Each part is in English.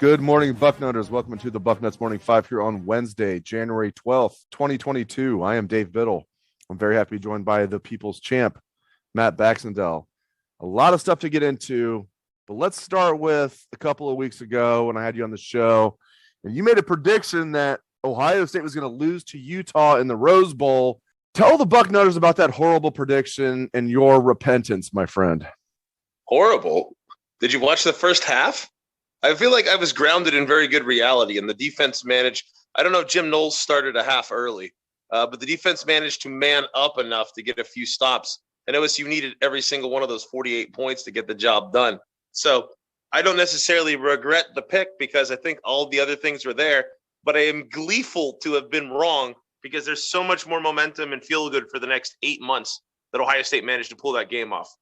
Good morning, Bucknutters. Welcome to the Bucknuts Morning 5 here on Wednesday, January 12th, 2022. I am Dave Biddle. I'm very happy to be joined by the people's champ, Matt Baxendell. A lot of stuff to get into, but let's start with a couple of weeks ago when I had you on the show, and you made a prediction that Ohio State was going to lose to Utah in the Rose Bowl. Tell the Bucknutters about that horrible prediction and your repentance, my friend. Horrible? Did you watch the first half? I feel like I was grounded in very good reality, and the defense managed. I don't know if Jim Knowles started a half early, but the defense managed to man up enough to get a few stops, and OSU needed every single one of those 48 points to get the job done. So I don't necessarily regret the pick because I think all the other things were there, but I am gleeful to have been wrong because there's so much more momentum and feel good for the next 8 months that Ohio State managed to pull that game off.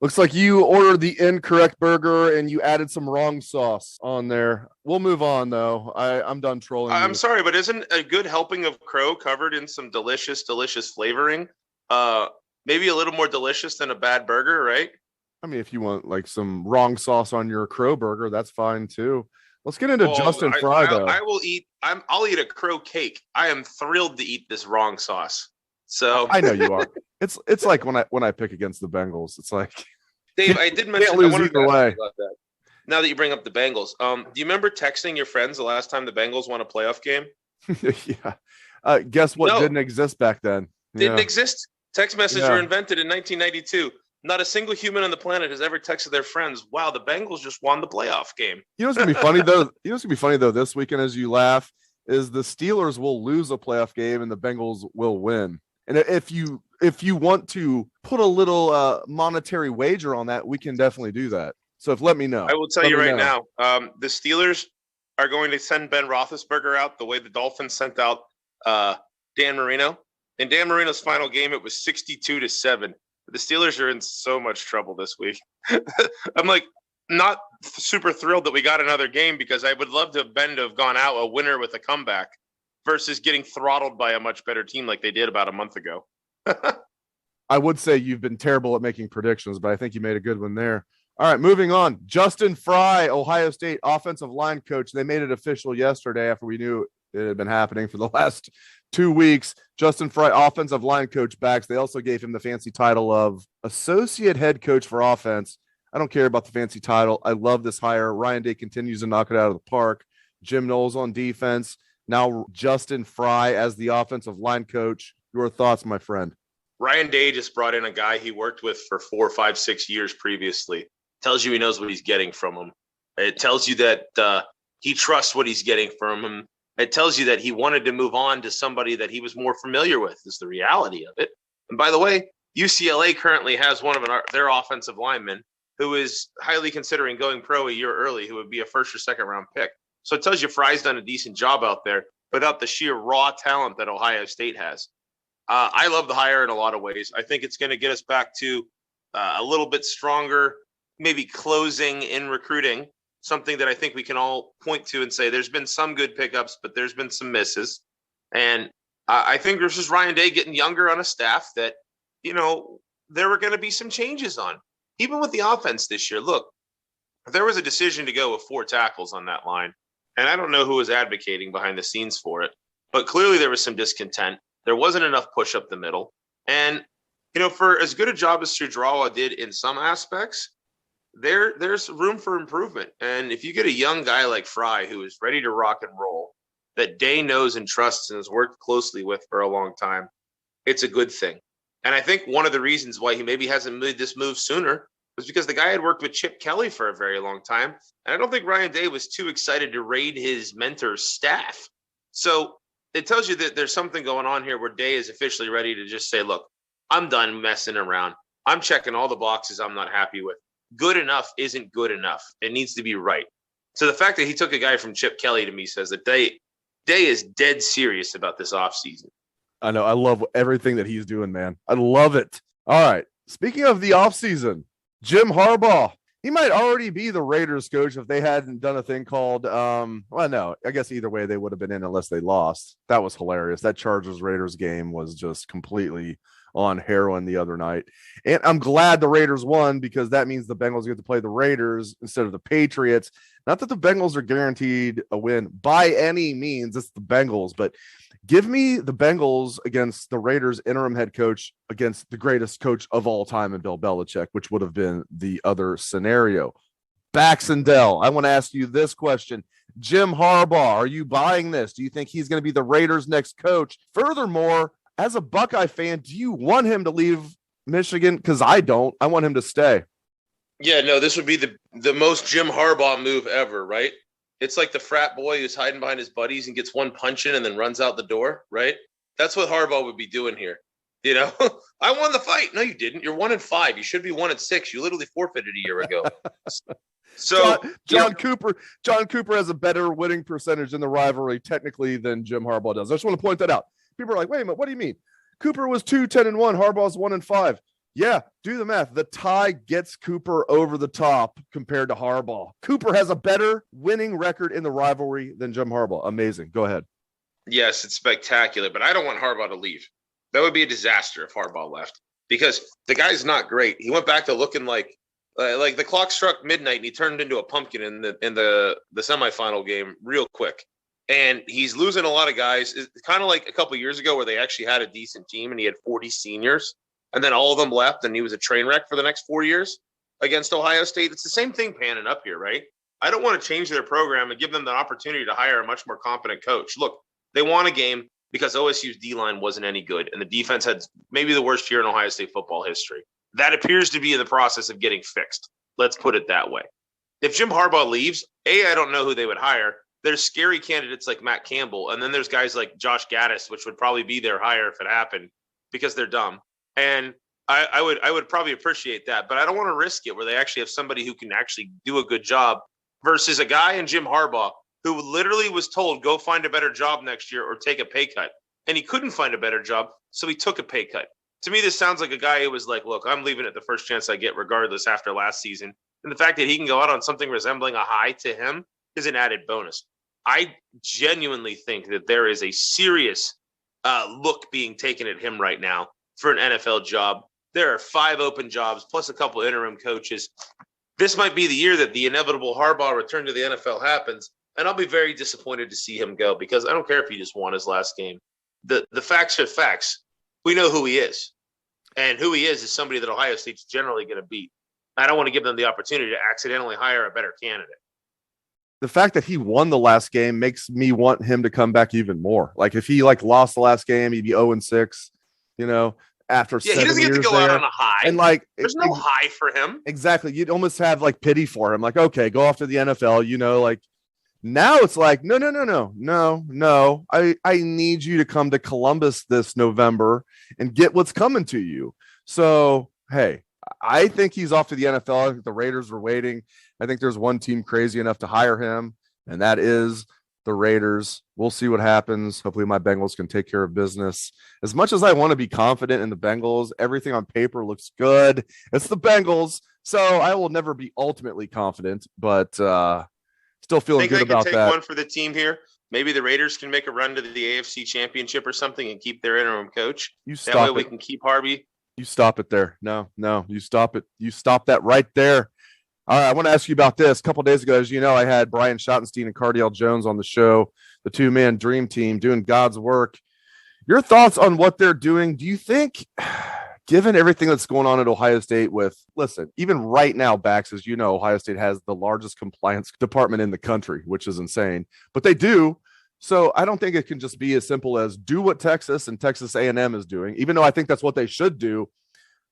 Looks like you ordered the incorrect burger and you added some wrong sauce on there. We'll move on, though. I'm done trolling you. I'm sorry, but isn't a good helping of crow covered in some delicious, delicious flavoring? Maybe a little more delicious than a bad burger, right? I mean, if you want like some wrong sauce on your crow burger, that's fine too. Let's get into Justin Frye, though. I'll eat a crow cake. I am thrilled to eat this wrong sauce. So I know you are. It's like when I pick against the Bengals. It's like Dave, I did mention can't lose either way. About that. Now that you bring up the Bengals, do you remember texting your friends the last time the Bengals won a playoff game? Yeah. Guess what? Didn't exist back then. Didn't exist. Text messages were invented in 1992. Not a single human on the planet has ever texted their friends, "Wow, the Bengals just won the playoff game." You know what's gonna be funny though? You know what's gonna be funny though this weekend as you laugh is the Steelers will lose a playoff game and the Bengals will win. And if you want to put a little monetary wager on that, we can definitely do that. So let me know. I will tell you right now, the Steelers are going to send Ben Roethlisberger out the way the Dolphins sent out Dan Marino. In Dan Marino's final game, it was 62-7. The Steelers are in so much trouble this week. I'm like not super thrilled that we got another game because I would love to have gone out a winner with a comeback versus getting throttled by a much better team like they did about a month ago. I would say you've been terrible at making predictions, but I think you made a good one there. All right, moving on. Justin Frye, Ohio State offensive line coach. They made it official yesterday after we knew it had been happening for the last 2 weeks. Justin Frye, offensive line coach, backs. They also gave him the fancy title of associate head coach for offense. I don't care about the fancy title. I love this hire. Ryan Day continues to knock it out of the park. Jim Knowles on defense. Now Justin Frye as the offensive line coach. Your thoughts, my friend? Ryan Day just brought in a guy he worked with for 4, 5, 6 years previously. Tells you he knows what he's getting from him. It tells you that he trusts what he's getting from him. It tells you that he wanted to move on to somebody that he was more familiar with, is the reality of it. And by the way, UCLA currently has one of their offensive linemen who is highly considering going pro a year early, who would be a first or second round pick. So it tells you Frye's done a decent job out there without the sheer raw talent that Ohio State has. I love the hire in a lot of ways. I think it's going to get us back to a little bit stronger, maybe closing in recruiting, something that I think we can all point to and say there's been some good pickups, but there's been some misses. And I think there's just Ryan Day getting younger on a staff that, there were going to be some changes on. Even with the offense this year, look, there was a decision to go with 4 tackles on that line. And I don't know who was advocating behind the scenes for it, but clearly there was some discontent. There wasn't enough push up the middle. And, for as good a job as Chudrawa did in some aspects, there's room for improvement. And if you get a young guy like Frye who is ready to rock and roll, that Day knows and trusts and has worked closely with for a long time, it's a good thing. And I think one of the reasons why he maybe hasn't made this move sooner was because the guy had worked with Chip Kelly for a very long time. And I don't think Ryan Day was too excited to raid his mentor's staff. So it tells you that there's something going on here where Day is officially ready to just say, look, I'm done messing around. I'm checking all the boxes I'm not happy with. Good enough isn't good enough. It needs to be right. So the fact that he took a guy from Chip Kelly to me says that Day is dead serious about this offseason. I know. I love everything that he's doing, man. I love it. All right. Speaking of the offseason, Jim Harbaugh, he might already be the Raiders coach if they hadn't done a thing called, well, no, I guess either way they would have been in unless they lost. That was hilarious. That Chargers Raiders game was just completely on heroin the other night. And I'm glad the Raiders won because that means the Bengals get to play the Raiders instead of the Patriots. Not that the Bengals are guaranteed a win by any means. It's the Bengals, but give me the Bengals against the Raiders interim head coach against the greatest coach of all time in Bill Belichick, which would have been the other scenario. Baxendell, I want to ask you this question. Jim Harbaugh, are you buying this? Do you think he's going to be the Raiders' next coach? Furthermore, as a Buckeye fan, do you want him to leave Michigan? Because I don't. I want him to stay. Yeah, no, this would be the most Jim Harbaugh move ever, right? It's like the frat boy who's hiding behind his buddies and gets one punch in and then runs out the door, right? That's what Harbaugh would be doing here. You know, I won the fight. No, you didn't. You're 1-5. You should be 1-6. You literally forfeited a year ago. So John Cooper has a better winning percentage in the rivalry technically than Jim Harbaugh does. I just want to point that out. People are like, wait a minute, what do you mean? Cooper was 2-10-1. Harbaugh's 1-5. Yeah, do the math. The tie gets Cooper over the top compared to Harbaugh. Cooper has a better winning record in the rivalry than Jim Harbaugh. Amazing. Go ahead. Yes, it's spectacular, but I don't want Harbaugh to leave. That would be a disaster if Harbaugh left because the guy's not great. He went back to looking like the clock struck midnight and he turned into a pumpkin in the semifinal game real quick. And he's losing a lot of guys. It's kind of like a couple of years ago where they actually had a decent team and he had 40 seniors. And then all of them left, and he was a train wreck for the next 4 years against Ohio State. It's the same thing panning up here, right? I don't want to change their program and give them the opportunity to hire a much more competent coach. Look, they won a game because OSU's D-line wasn't any good, and the defense had maybe the worst year in Ohio State football history. That appears to be in the process of getting fixed. Let's put it that way. If Jim Harbaugh leaves, I don't know who they would hire. There's scary candidates like Matt Campbell, and then there's guys like Josh Gaddis, which would probably be their hire if it happened because they're dumb. And I would probably appreciate that, but I don't want to risk it where they actually have somebody who can actually do a good job versus a guy in Jim Harbaugh who literally was told, go find a better job next year or take a pay cut. And he couldn't find a better job, so he took a pay cut. To me, this sounds like a guy who was like, look, I'm leaving at the first chance I get regardless after last season. And the fact that he can go out on something resembling a high to him is an added bonus. I genuinely think that there is a serious look being taken at him right now for an NFL job. There are 5 open jobs plus a couple interim coaches. This might be the year that the inevitable Harbaugh return to the NFL happens, and I'll be very disappointed to see him go because I don't care if he just won his last game. The facts are facts. We know who he is, and who he is somebody that Ohio State's generally going to beat. I don't want to give them the opportunity to accidentally hire a better candidate. The fact that he won the last game makes me want him to come back even more. Like if he lost the last game, he'd be 0-6, after 7 years. He doesn't get to go out on a high. And there's no high for him. Exactly. You'd almost have pity for him. Like, okay, go off to the NFL, now it's like, no. I need you to come to Columbus this November and get what's coming to you. So, hey, I think he's off to the NFL. I think the Raiders were waiting. I think there's one team crazy enough to hire him, and that is the Raiders. We'll see what happens. Hopefully my Bengals can take care of business. As much as I want to be confident in the Bengals, everything on paper looks good. It's the Bengals, so I will never be ultimately confident, but still feeling good about that. Take one for the team here. Maybe the Raiders can make a run to the AFC Championship or something and keep their interim coach. That way we can keep Harbaugh. You stop it there. No, you stop it. You stop that right there. All right, I want to ask you about this. A couple of days ago, as you know, I had Brian Schottenstein and Cardale Jones on the show, the 2-man dream team doing God's work. Your thoughts on what they're doing? Do you think, given everything that's going on at Ohio State listen, even right now, Bax, as you know, Ohio State has the largest compliance department in the country, which is insane, but they do. So I don't think it can just be as simple as do what Texas and Texas A&M is doing, even though I think that's what they should do.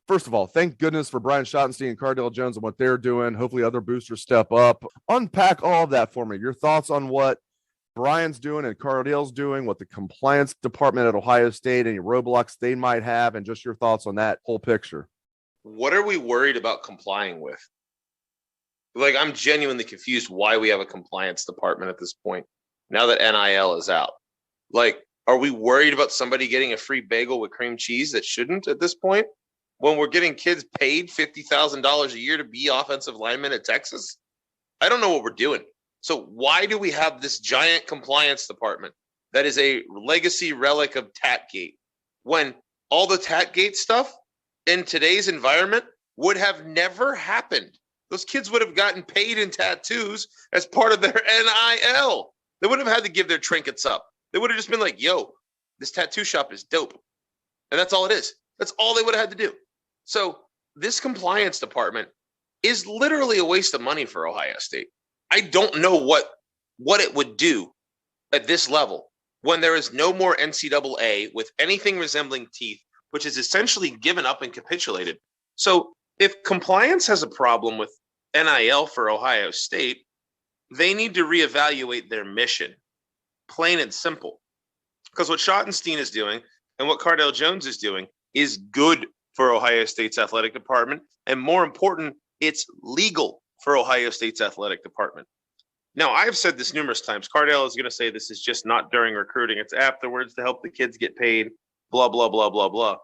First of all, thank goodness for Brian Schottenstein and Cardale Jones and what they're doing. Hopefully other boosters step up. Unpack all of that for me. Your thoughts on what Brian's doing and Cardale's doing, what the compliance department at Ohio State, any roadblocks they might have, and just your thoughts on that whole picture. What are we worried about complying with? I'm genuinely confused why we have a compliance department at this point, now that NIL is out. Are we worried about somebody getting a free bagel with cream cheese that shouldn't at this point? When we're getting kids paid $50,000 a year to be offensive linemen at Texas? I don't know what we're doing. So why do we have this giant compliance department that is a legacy relic of Tatgate when all the Tatgate stuff in today's environment would have never happened? Those kids would have gotten paid in tattoos as part of their NIL. They wouldn't have had to give their trinkets up. They would have just been like, yo, this tattoo shop is dope. And that's all it is. That's all they would have had to do. So this compliance department is literally a waste of money for Ohio State. I don't know what it would do at this level when there is no more NCAA with anything resembling teeth, which is essentially given up and capitulated. So if compliance has a problem with NIL for Ohio State, they need to reevaluate their mission, plain and simple. Because what Schottenstein is doing and what Cardale Jones is doing is good for Ohio State's athletic department. And more important, it's legal for Ohio State's athletic department. Now, I've said this numerous times. Cardale is going to say this is just not during recruiting. It's afterwards to help the kids get paid, blah, blah, blah, blah, blah.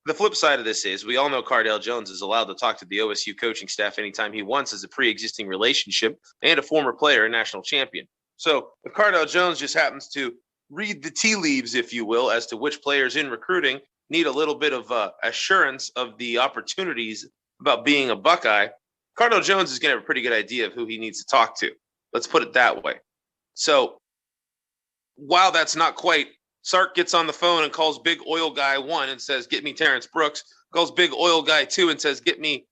The flip side of this is we all know Cardale Jones is allowed to talk to the OSU coaching staff anytime he wants as a pre-existing relationship and a former player and national champion. So if Cardale Jones just happens to read the tea leaves, if you will, as to which players in recruiting need a little bit of assurance of the opportunities about being a Buckeye, Cardale Jones is going to have a pretty good idea of who he needs to talk to. Let's put it that way. So while that's not quite, Sark gets on the phone and calls Big Oil Guy 1 and says, get me Terrence Brooks, calls Big Oil Guy 2 and says, get me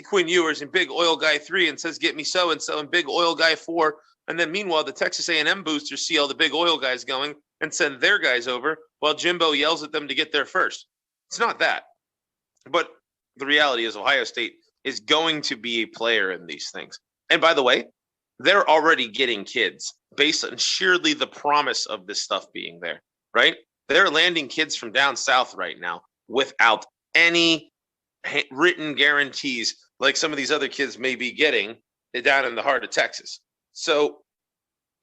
Quinn Ewers, and Big Oil Guy 3 and says, get me so-and-so, and Big Oil Guy 4. And then meanwhile, the Texas A&M boosters see all the big oil guys going and send their guys over while Jimbo yells at them to get there first. It's not that. But the reality is Ohio State is going to be a player in these things. And by the way, they're already getting kids based on sheerly the promise of this stuff being there, right? They're landing kids from down south right now without any written guarantees like some of these other kids may be getting down in the heart of Texas. So,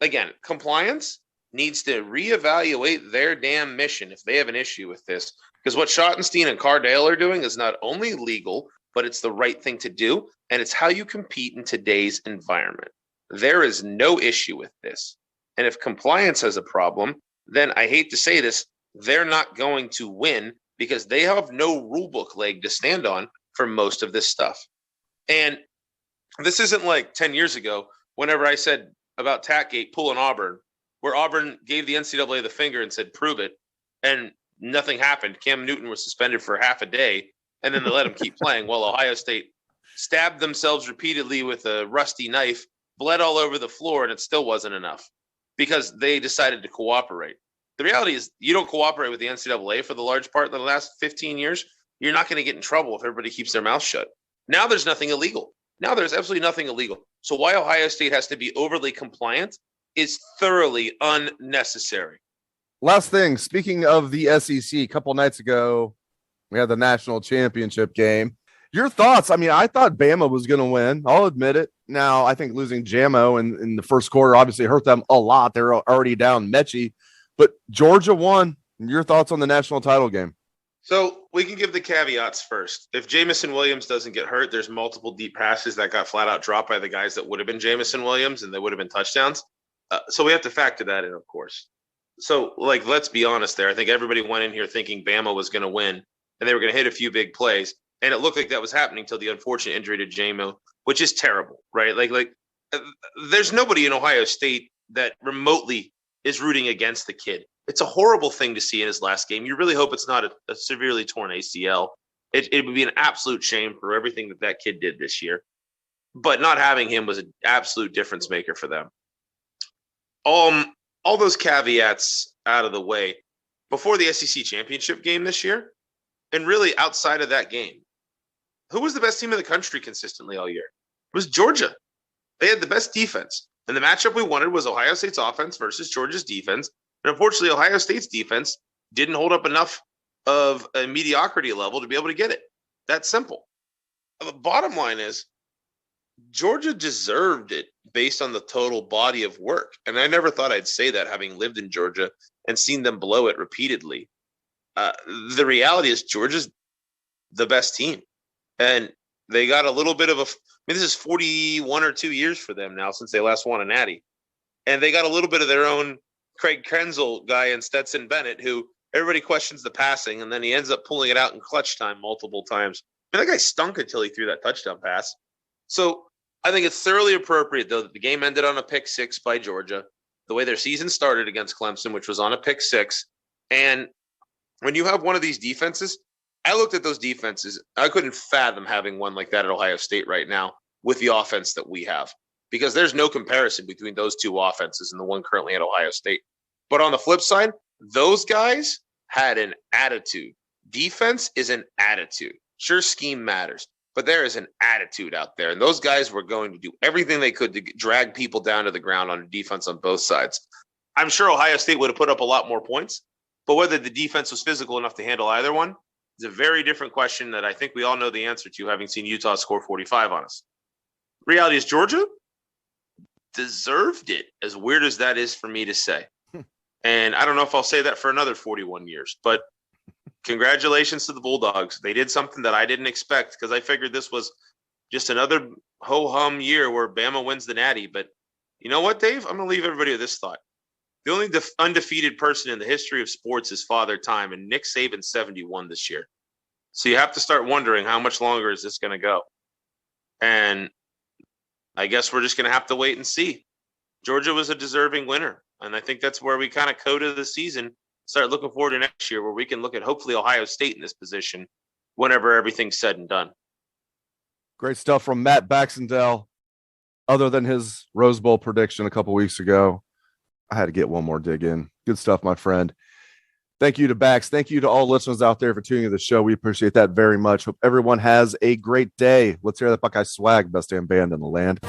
again, compliance needs to reevaluate their damn mission if they have an issue with this. Because what Schottenstein and Cardale are doing is not only legal, but it's the right thing to do, and it's how you compete in today's environment. There is no issue with this. And if compliance has a problem, then I hate to say this, they're not going to win because they have no rulebook leg to stand on for most of this stuff. And this isn't like 10 years ago whenever I said about Tatgate pulling Auburn, where Auburn gave the NCAA the finger and said, prove it, and nothing happened. Cam Newton was suspended for half a day, and then they let him keep playing while Ohio State stabbed themselves repeatedly with a rusty knife, bled all over the floor, and it still wasn't enough because they decided to cooperate. The reality is you don't cooperate with the NCAA for the large part of the last 15 years, you're not going to get in trouble if everybody keeps their mouth shut. Now there's nothing illegal. Now there's absolutely nothing illegal. So why Ohio State has to be overly compliant is thoroughly unnecessary. Last thing, speaking of the SEC, a couple nights ago, we had the national championship game. Your thoughts? I mean, I thought Bama was going to win. I'll admit it. Now, I think losing Jamo in the first quarter obviously hurt them a lot. They're already down Mechie. But Georgia won. Your thoughts on the national title game? So we can give the caveats first. If Jamison Williams doesn't get hurt, there's multiple deep passes that got flat out dropped by the guys that would have been Jamison Williams, and they would have been touchdowns. So we have to factor that in, of course. So, let's be honest there. I think everybody went in here thinking Bama was going to win, and they were going to hit a few big plays. And it looked like that was happening until the unfortunate injury to Jamo, which is terrible, right? There's nobody in Ohio State that remotely is rooting against the kid. It's a horrible thing to see in his last game. You really hope it's not a severely torn ACL. It would be an absolute shame for everything that kid did this year. But not having him was an absolute difference maker for them. All those caveats out of the way, before the SEC championship game this year, and really outside of that game, who was the best team in the country consistently all year? It was Georgia. They had the best defense. And the matchup we wanted was Ohio State's offense versus Georgia's defense. And unfortunately, Ohio State's defense didn't hold up enough of a mediocrity level to be able to get it. That's simple. The bottom line is Georgia deserved it based on the total body of work. And I never thought I'd say that, having lived in Georgia and seen them blow it repeatedly. The reality is Georgia's the best team. And they got a little bit of this is 41 or 2 years for them now since they last won a natty. And they got a little bit of their own Craig Krenzel guy in Stetson Bennett, who everybody questions the passing, and then he ends up pulling it out in clutch time multiple times. That guy stunk until he threw that touchdown pass. So I think it's thoroughly appropriate, though, that the game ended on a pick six by Georgia, the way their season started against Clemson, which was on a pick six. And when you have one of these defenses, I looked at those defenses. I couldn't fathom having one like that at Ohio State right now with the offense that we have, because there's no comparison between those two offenses and the one currently at Ohio State. But on the flip side, those guys had an attitude. Defense is an attitude. Sure, scheme matters, but there is an attitude out there. And those guys were going to do everything they could to drag people down to the ground on defense on both sides. I'm sure Ohio State would have put up a lot more points, but whether the defense was physical enough to handle either one is a very different question that I think we all know the answer to, having seen Utah score 45 on us. Reality is Georgia deserved it, as weird as that is for me to say. And I don't know if I'll say that for another 41 years, but congratulations to the Bulldogs. They did something that I didn't expect, because I figured this was just another ho-hum year where Bama wins the natty. But you know what, Dave? I'm going to leave everybody with this thought. The only undefeated person in the history of sports is Father Time, and Nick Saban's 71 this year. So you have to start wondering, how much longer is this going to go? And I guess we're just going to have to wait and see. Georgia was a deserving winner, and I think that's where we kind of coded the season, start looking forward to next year, where we can look at hopefully Ohio State in this position whenever everything's said and done. Great stuff from Matt Baxendell. Other than his Rose Bowl prediction a couple weeks ago, I had to get one more dig in. Good stuff, my friend. Thank you to Bax. Thank you to all listeners out there for tuning in to the show. We appreciate that very much. Hope everyone has a great day. Let's hear that Buckeye swag, best damn band in the land.